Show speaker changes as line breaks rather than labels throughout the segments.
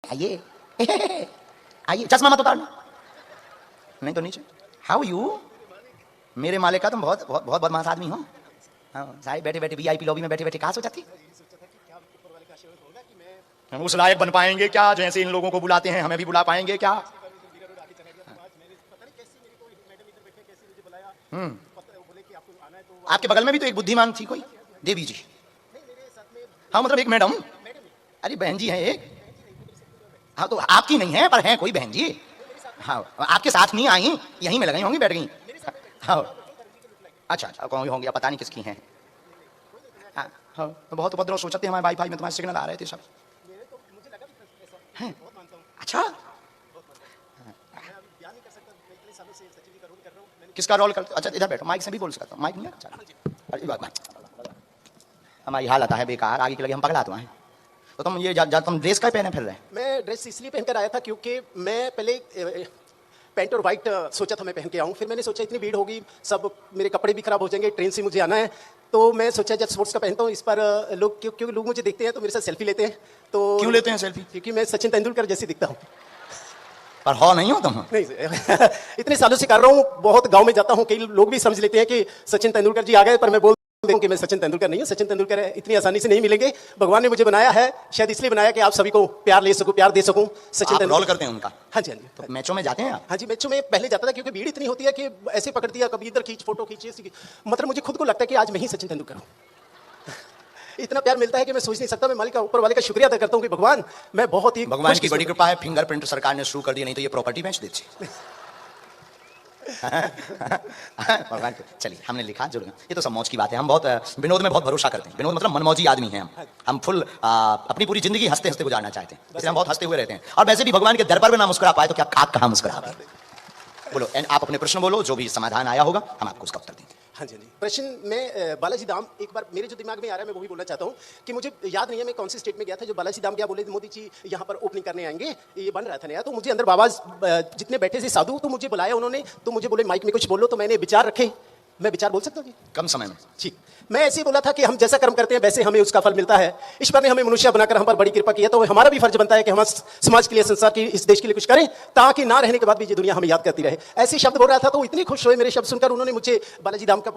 आइए आइए, चश्मा मत उतारना, नहीं तो नीचे। How you? मेरे माले का तुम बहुत बहुत बहुत बदमाश आदमी हो। हाँ, सारे बैठे बैठे वीआईपी लॉबी में बैठे बैठे कहाँ सोचा थी हम उस लायक बन पाएंगे क्या? जैसे इन लोगों को बुलाते हैं हमें भी बुला पाएंगे क्या? आपके बगल में भी तो एक बुद्धिमान थी कोई, देवी जी। हाँ मतलब एक मैडम। अरे बहन जी हैं एक। हाँ तो आपकी नहीं है पर हैं कोई बहन जी। हाँ आपके साथ नहीं आई, यहीं में लगाई होंगी, बैठ गई। हाँ अच्छा अच्छा, कौन होंगी पता नहीं किसकी हैं। हाँ हाँ, तो बहुत उपद्रव सोचते हमारे वाईफाई में तुम्हारे सिग्नल आ रहे थे सब हैं। अच्छा किसका रोल करते? अच्छा इधर बैठो, माइक से भी बोल सकता हूँ, माइक नहीं है? अच्छा अरे बात नहीं, हमारी हालत है बेकार, आगे के लगे हम पगला तो हैं। तो तुम ये तुम ड्रेस का पहने फिर रहे?
मैं ड्रेस इसलिए पहनकर आया था क्योंकि मैं पहले पैंट और वाइट सोचा था मैं पहन के आऊँ, फिर मैंने सोचा इतनी भीड़ होगी, सब मेरे कपड़े भी खराब हो जाएंगे, ट्रेन से मुझे आना है, तो मैं सोचा जब स्पोर्ट्स का पहनता हूँ इस पर लोग क्योंकि लोग मुझे देखते हैं तो मेरे साथ सेल्फी लेते हैं। तो
क्यों लेते हैं सेल्फी?
क्योंकि मैं सचिन तेंदुलकर जैसे दिखता हूँ।
पर हो नहीं हो तुम?
नहीं इतने सालों से कर रहा हूँ, बहुत गांव में जाता हूँ, कई लोग भी समझ लेते हैं कि सचिन तेंदुलकर जी आ गए, पर मैं बोल दूं कि मैं सचिन तेंदुलकर नहीं हूँ। सचिन तेंदुलकर इतनी आसानी से नहीं मिलेंगे, भगवान ने मुझे बनाया है शायद इसलिए बनाया कि आप सभी को प्यार ले सकूं, प्यार दे सकूं। सचिन तेंदुलकर
रोल करते हैं उनका?
हाँ जी हाँ जी।
तो मैचों में जाते हैं आप?
हाँ जी, मैचों में पहले जाता था क्योंकि भीड़ इतनी होती है कि ऐसे पकड़ दिया, कभी इधर खींच, फोटो खींची, मतलब मुझे खुद को लगता है कि आज मैं ही सचिन तेंदुलकर हूँ। इतना प्यार मिलता है कि मैं सोच नहीं सकता। मैं मालिक का, ऊपर वाले का शुक्रिया अदा करता हूँ कि भगवान, मैं बहुत ही
भगवान की बड़ी कृपा है, फिंगरप्रिंट सरकार ने शुरू कर दी, नहीं तो ये प्रॉपर्टी बेच देती। भगवान चलिए हमने लिखा जुड़ गया, ये तो सब मौज की बात है। हम बहुत विनोद में बहुत भरोसा करते हैं, विनोद मतलब मनमौजी आदमी हैं हम फुल अपनी पूरी जिंदगी हंसते हंसते गुजारना चाहते हैं, इसलिए हम बहुत हंसते हुए रहते हैं। और वैसे भी भगवान के दर पर भी ना मुस्कुरा पाए तो क्या काक कहाँ मुस्कुरा पाए। बोलो आप अपने प्रश्न बोलो, जो भी समाधान आया होगा हम आपको उसका उत्तर देंगे।
हाँ जी हाँ जी। प्रश्न में बालाजी दाम, एक बार मेरे जो दिमाग में आ रहा है मैं वो भी बोलना चाहता हूँ कि मुझे याद नहीं है मैं कौन सी स्टेट में गया था, जो बालाजी दाम क्या बोले मोदी जी यहाँ पर ओपनिंग करने आएंगे, ये बन रहा था नया, तो मुझे अंदर बाबा जितने बैठे थे साधु, तो मुझे बुलाया उन्होंने, तो मुझे बोले माइक में कुछ बोलो, तो मैंने विचार रखे। मैं विचार बोल सकता हूँ जी?
कम समय में
ठीक। मैं ऐसे ही बोला था कि हम जैसा कर्म करते हैं वैसे हमें उसका फल मिलता है। ईश्वर ने हमें मनुष्य बनाकर हम पर बड़ी कृपा की है, तो हमारा भी फर्ज बनता है कि हम समाज के लिए, संसार के, इस देश के लिए कुछ करें, ताकि ना रहने के बाद भी ये दुनिया हमें याद करती रहे। ऐसे शब्द बोल रहा था तो इतने खुश हुए मेरे शब्द सुनकर, उन्होंने मुझे बालाजी धाम का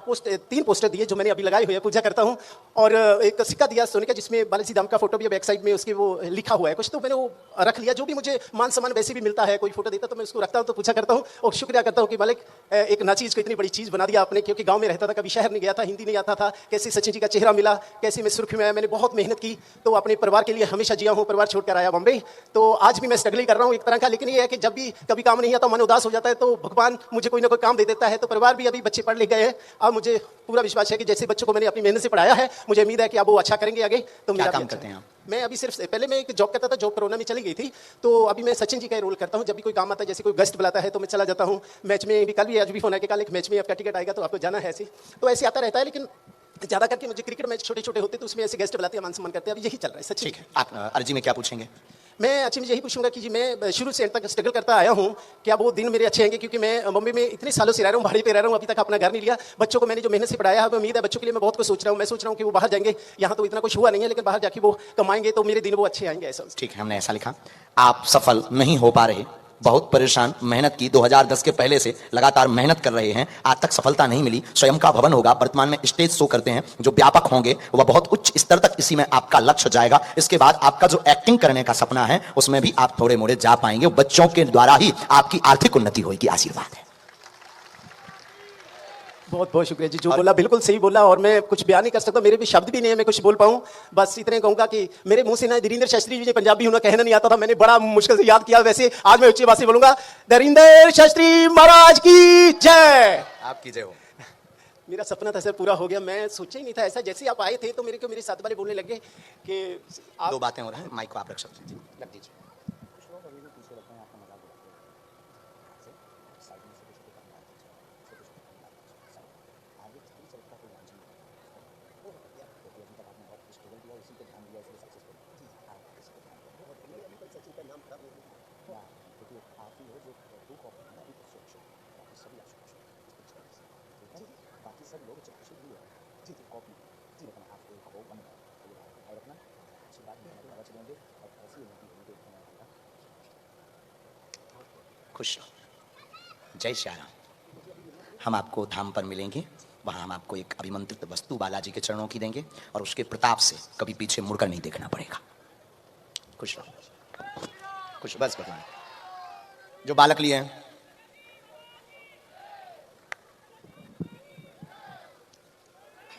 3 पोस्टर दिए जो मैंने अभी लगाए हुए हैं, पूजा करता हूँ, और एक सिक्का दिया सोने का जिसमें बालाजी धाम का फोटो भी बैक साइड में उसके वो लिखा हुआ है कुछ, तो मैंने वो रख लिया। जो भी मुझे मान सम्मान वैसे भी मिलता है, कोई फोटो देता तो मैं उसको रखता हूँ, तो पूछा करता हूँ और शुक्रिया करता हूँ कि मालिक एक ना चीज को इतनी बड़ी चीज बना दिया आपने, क्योंकि गांव में रहता था, कभी शहर नहीं गया था, हिंदी नहीं आता था, कैसे सचिन जी का चेहरा मिला, कैसे मैं सुर्खी में आया, मैंने बहुत मेहनत की, तो अपने परिवार के लिए हमेशा जिया हूँ, परिवार छोड़कर आया बॉम्बे, तो आज भी मैं स्ट्रगल कर रहा हूँ एक तरह का। लेकिन ये है कि जब भी कभी काम नहीं आता, मन उदास हो जाता है, तो भगवान मुझे कोई ना कोई काम दे देता है। तो परिवार भी, अभी बच्चे पढ़ लिख गए हैं, अब मुझे पूरा विश्वास है कि जैसे बच्चों को मैंने अपनी मेहनत से पढ़ाया है, मुझे उम्मीद है कि अब वो अच्छा करेंगे आगे। तो
क्या काम करते हैं आप?
मैं अभी सिर्फ, पहले मैं एक जॉब करता था, जॉब कोरोना में चली गई थी, तो अभी मैं सचिन जी का रोल करता हूँ। जब भी कोई काम आता है, जैसे कोई गेस्ट बुलाता है तो मैं चला जाता हूँ। मैच में भी कल भी, आज भी फोन आया कि कल एक मैच में आपका टिकट आएगा तो आपको जाना है, ऐसे तो ऐसे आता रहता है। लेकिन ज्यादा करके मुझे क्रिकेट मैच छोटे छोटे होते तो उसमें ऐसे गेस्ट बुलाते हैं, मान सम्मान करते हैं, अभी यही चल रहा है। सचिन
ठीक है, आप अर्जी में क्या पूछेंगे?
मैं अच्छे में यही पूछूंगा कि जी मैं शुरू से एंड तक स्ट्रगल करता आया हूँ, क्या वो दिन मेरे अच्छे आएंगे? क्योंकि मैं मुंबई में इतने सालों से रह रहा हूँ, भाड़े पे रह रहा हूँ, अभी तक अपना घर नहीं लिया। बच्चों को मैंने जो मेहनत से पढ़ाया है, उम्मीद है बच्चों के लिए मैं बहुत कुछ सोच रहा हूँ। मैं सोच रहा हूँ कि वो बाहर जाएंगे, यहाँ तो इतना कुछ हुआ नहीं है, लेकिन बाहर जाके वो कमाएंगे तो मेरे दिन वो अच्छे आएंगे, ऐसा।
ठीक है, हमने ऐसा लिखा। आप सफल नहीं हो पा रहे, बहुत परेशान, मेहनत की, 2010 के पहले से लगातार मेहनत कर रहे हैं, आज तक सफलता नहीं मिली। स्वयं का भवन होगा, वर्तमान में स्टेज शो करते हैं जो व्यापक होंगे, वह बहुत उच्च स्तर तक इसी में आपका लक्ष्य जाएगा। इसके बाद आपका जो एक्टिंग करने का सपना है उसमें भी आप थोड़े मोड़े जा पाएंगे। बच्चों के द्वारा ही आपकी आर्थिक उन्नति होगी, आशीर्वाद है।
बहुत बहुत शुक्रिया जी, जो बोला बिल्कुल सही बोला, और मैं कुछ बयान नहीं कर सकता, मेरे भी शब्द भी नहीं है मैं कुछ बोल पाऊं। बस इतने कहूंगा कि मेरे मुंह से ना धीरेन्द्र शास्त्री जी ने पंजाबी होना कहना नहीं आता था, मैंने बड़ा मुश्किल से याद किया। वैसे आज मैं उच्च भाषी बोलूंगा, धीरेन्द्र शास्त्री महाराज की जय।
आपकी जय हो।
मेरा सपना था सर, पूरा हो गया। मैं सोचा ही नहीं था ऐसा, जैसे आप आए थे तो मेरे साथ वाले बोलने लगे कि
आप 2 बातें हो रही हैं, माइक को आप रख सकते हैं, रख दीजिए। खुश रहो। जय श्री राम। हम आपको धाम पर मिलेंगे, वहां हम आपको एक अभिमंत्रित वस्तु बालाजी के चरणों की देंगे और उसके प्रताप से कभी पीछे मुड़कर नहीं देखना पड़ेगा। खुश रहो, खुश। बस भगवान जो बालक लिए हैं,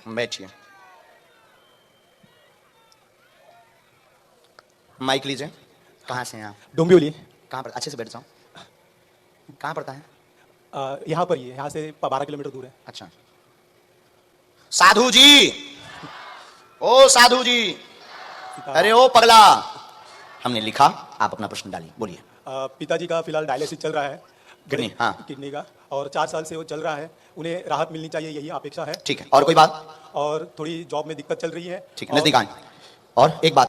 बैठिए। माइक लीजिए। कहाँ से हैं आप?
डोंबिवली।
कहाँ पर? अच्छे से बैठ जाओ। कहाँ पड़ता है?
यहाँ पर ही है, यहाँ से 12 किलोमीटर दूर है।
अच्छा। साधु जी, ओ साधु जी, अरे ओ पगला, हमने लिखा, आप अपना प्रश्न डालिए, बोलिए।
पिताजी का फिलहाल डायलिसिस चल रहा है,
किडनी, हाँ।
किडनी का, और 4 साल से वो चल रहा है। उन्हें राहत मिलनी चाहिए, यही अपेक्षा है।
ठीक है, और कोई बात?
और थोड़ी जॉब में दिक्कत चल रही है।
ठीक है, नजदीक आए। और एक बात